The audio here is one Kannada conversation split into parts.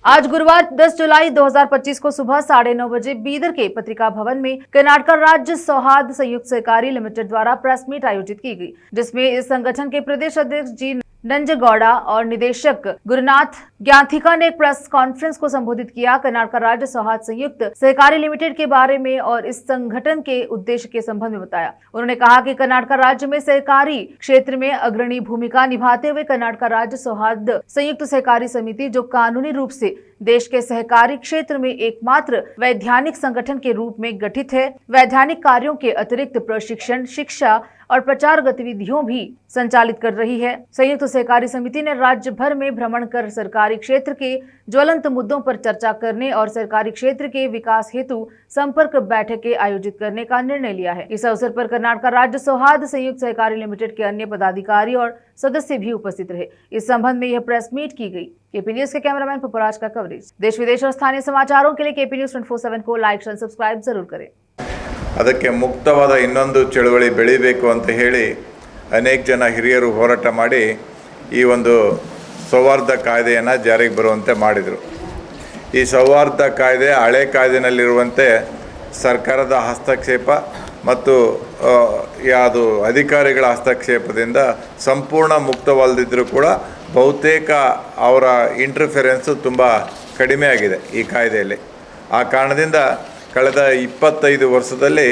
आज गुरुवार 10 जुलाई 2025 को सुबह 9:30 बजे बीदर के पत्रिका भवन में कर्नाटक राज्य सौहार्द संयुक्त सहकारी लिमिटेड द्वारा प्रेस मीट आयोजित की गई, जिसमें इस संगठन के प्रदेश अध्यक्ष जी नंजगौड़ा और निदेशक गुरुनाथ ज्ञाथिका ने एक प्रेस कॉन्फ्रेंस को संबोधित किया। कर्नाटक राज्य सौहार्द संयुक्त सहकारी लिमिटेड के बारे में और इस संगठन के उद्देश्य के संबंध में बताया। उन्होंने कहा कि कर्नाटक राज्य में सहकारी क्षेत्र में अग्रणी भूमिका निभाते हुए कर्नाटक राज्य सौहार्द संयुक्त सहकारी समिति, जो कानूनी रूप से देश के सहकारी क्षेत्र में एकमात्र वैधानिक संगठन के रूप में गठित है, वैधानिक कार्यों के अतिरिक्त प्रशिक्षण, शिक्षा और प्रचार गतिविधियों भी संचालित कर रही है। संयुक्त सहकारी समिति ने राज्य भर में भ्रमण कर सरकारी क्षेत्र के ज्वलंत मुद्दों पर चर्चा करने और सरकारी क्षेत्र के विकास हेतु संपर्क बैठकें आयोजित करने का निर्णय लिया है। इस अवसर पर कर्नाटक राज्य सौहार्द संयुक्त सहकारी लिमिटेड के अन्य पदाधिकारी और सदस्य भी उपस्थित रहे। इस संबंध में यह प्रेस मीट की गई। केपी न्यूज के कैमरामैन पुपराज का कवरेज। देश विदेश और स्थानीय समाचारों के लिए केपी न्यूज 24/7 को लाइक और सब्सक्राइब जरूर करें। ಅದಕ್ಕೆ ಮುಕ್ತವಾದ ಇನ್ನೊಂದು ಚಳವಳಿ ಬೆಳಿಬೇಕು ಅಂತ ಹೇಳಿ ಅನೇಕ ಜನ ಹಿರಿಯರು ಹೋರಾಟ ಮಾಡಿ ಈ ಒಂದು ಸೌಹಾರ್ದ ಕಾಯ್ದೆಯನ್ನು ಜಾರಿಗೆ ಬರುವಂತೆ ಮಾಡಿದರು. ಈ ಸೌಹಾರ್ದ ಕಾಯ್ದೆ ಹಳೆ ಕಾಯ್ದೆನಲ್ಲಿರುವಂತೆ ಸರ್ಕಾರದ ಹಸ್ತಕ್ಷೇಪ ಮತ್ತು ಯಾವುದು ಅಧಿಕಾರಿಗಳ ಹಸ್ತಕ್ಷೇಪದಿಂದ ಸಂಪೂರ್ಣ ಮುಕ್ತವಲ್ಲದಿದ್ದರೂ ಕೂಡ ಬಹುತೇಕ ಅವರ ಇಂಟರ್ಫಿರೆನ್ಸು ತುಂಬ ಕಡಿಮೆ ಆಗಿದೆ ಈ ಕಾಯ್ದೆಯಲ್ಲಿ. ಆ ಕಾರಣದಿಂದ ಕಳೆದ 25 ವರ್ಷದಲ್ಲಿ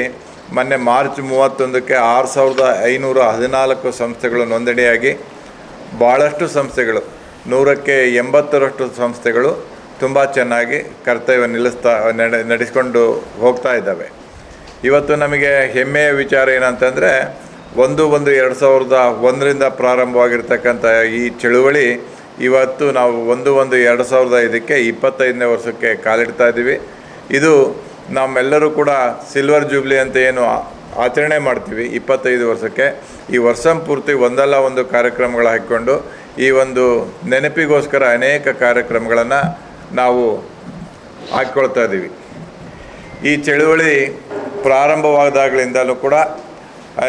ಮೊನ್ನೆ ಮಾರ್ಚ್ 31ಕ್ಕೆ 6514 ಸಂಸ್ಥೆಗಳು ನೋಂದಣಿಯಾಗಿ ಭಾಳಷ್ಟು ಸಂಸ್ಥೆಗಳು 100ಕ್ಕೆ 80ರಷ್ಟು ಸಂಸ್ಥೆಗಳು ತುಂಬ ಚೆನ್ನಾಗಿ ಕರ್ತವ್ಯ ನಡೆಸಿಕೊಂಡು ಹೋಗ್ತಾ ಇದ್ದಾವೆ. ಇವತ್ತು ನಮಗೆ ಹೆಮ್ಮೆಯ ವಿಚಾರ ಏನಂತಂದರೆ 1/1/2001ರಿಂದ ಪ್ರಾರಂಭವಾಗಿರ್ತಕ್ಕಂಥ ಈ ಚಳುವಳಿ ಇವತ್ತು ನಾವು 1/1/2005ಕ್ಕೆ 25ನೇ ವರ್ಷಕ್ಕೆ ಕಾಲಿಡ್ತಾ ಇದ್ದೀವಿ. ಇದು ನಮ್ಮೆಲ್ಲರೂ ಕೂಡ ಸಿಲ್ವರ್ ಜೂಬ್ಲಿ ಅಂತ ಏನು ಆಚರಣೆ ಮಾಡ್ತೀವಿ 25 ವರ್ಷಕ್ಕೆ, ಈ ವರ್ಷ ಪೂರ್ತಿ ಒಂದಲ್ಲ ಒಂದು ಕಾರ್ಯಕ್ರಮಗಳು ಹಾಕಿಕೊಂಡು ಈ ಒಂದು ನೆನಪಿಗೋಸ್ಕರ ಅನೇಕ ಕಾರ್ಯಕ್ರಮಗಳನ್ನು ನಾವು ಹಾಕ್ಕೊಳ್ತಾ ಇದ್ದೀವಿ. ಈ ಚಳುವಳಿ ಪ್ರಾರಂಭವಾದಾಗಲಿಂದಲೂ ಕೂಡ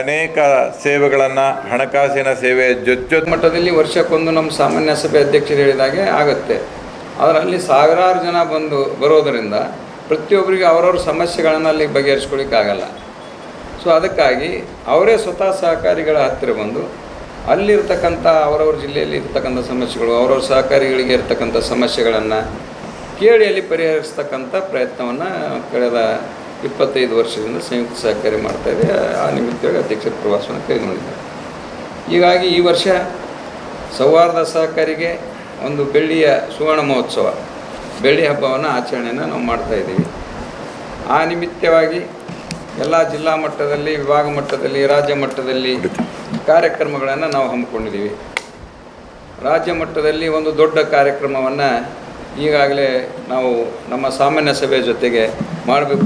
ಅನೇಕ ಸೇವೆಗಳನ್ನು, ಹಣಕಾಸಿನ ಸೇವೆ ಜೊತೆ ಮಟ್ಟದಲ್ಲಿ ವರ್ಷಕ್ಕೊಂದು ನಮ್ಮ ಸಾಮಾನ್ಯ ಸಭೆ ಅಧ್ಯಕ್ಷರು ಹೇಳಿದಾಗೆ ಆಗುತ್ತೆ. ಅದರಲ್ಲಿ ಸಾವಿರಾರು ಜನ ಬರೋದರಿಂದ ಪ್ರತಿಯೊಬ್ಬರಿಗೆ ಅವರವ್ರ ಸಮಸ್ಯೆಗಳನ್ನು ಅಲ್ಲಿ ಬಗೆಹರಿಸ್ಕೊಳ್ಳಿಕ್ಕಾಗಲ್ಲ. ಸೊ ಅದಕ್ಕಾಗಿ ಅವರೇ ಸ್ವತಃ ಸಹಕಾರಿಗಳ ಹತ್ತಿರ ಬಂದು ಅಲ್ಲಿರ್ತಕ್ಕಂಥ ಅವರವ್ರ ಜಿಲ್ಲೆಯಲ್ಲಿ ಇರ್ತಕ್ಕಂಥ ಸಮಸ್ಯೆಗಳು, ಅವರವ್ರ ಸಹಕಾರಿಗಳಿಗೆ ಇರ್ತಕ್ಕಂಥ ಸಮಸ್ಯೆಗಳನ್ನು ಕೇಳಿ ಅಲ್ಲಿ ಪರಿಹರಿಸ್ತಕ್ಕಂಥ ಪ್ರಯತ್ನವನ್ನು ಕಳೆದ 25 ವರ್ಷದಿಂದ ಸಂಯುಕ್ತ ಸಹಕಾರಿ ಮಾಡ್ತಾಯಿದೆ. ಆ ನಿಮಿತ್ತವಾಗಿ ಅಧ್ಯಕ್ಷರ ಪ್ರವಾಸವನ್ನು ಕೈಗೊಂಡಿದ್ದಾರೆ. ಹೀಗಾಗಿ ಈ ವರ್ಷ ಸೌಹಾರ್ದ ಸಹಕಾರಿಗೆ ಒಂದು ಬೆಳ್ಳಿಯ ಸುವರ್ಣ ಮಹೋತ್ಸವ, ಬೆಳ್ಳಿ ಹಬ್ಬವನ್ನು ಆಚರಣೆಯನ್ನು ನಾವು ಮಾಡ್ತಾಯಿದ್ದೀವಿ. ಆ ನಿಮಿತ್ತವಾಗಿ ಎಲ್ಲ ಜಿಲ್ಲಾ ಮಟ್ಟದಲ್ಲಿ, ವಿಭಾಗ ಮಟ್ಟದಲ್ಲಿ, ರಾಜ್ಯ ಮಟ್ಟದಲ್ಲಿ ಕಾರ್ಯಕ್ರಮಗಳನ್ನು ನಾವು ಹಮ್ಮಿಕೊಂಡಿದ್ದೀವಿ. ರಾಜ್ಯ ಮಟ್ಟದಲ್ಲಿ ಒಂದು ದೊಡ್ಡ ಕಾರ್ಯಕ್ರಮವನ್ನು ಈಗಾಗಲೇ ನಾವು ನಮ್ಮ ಸಾಮಾನ್ಯ ಸಭೆ ಜೊತೆಗೆ ಮಾಡಬೇಕು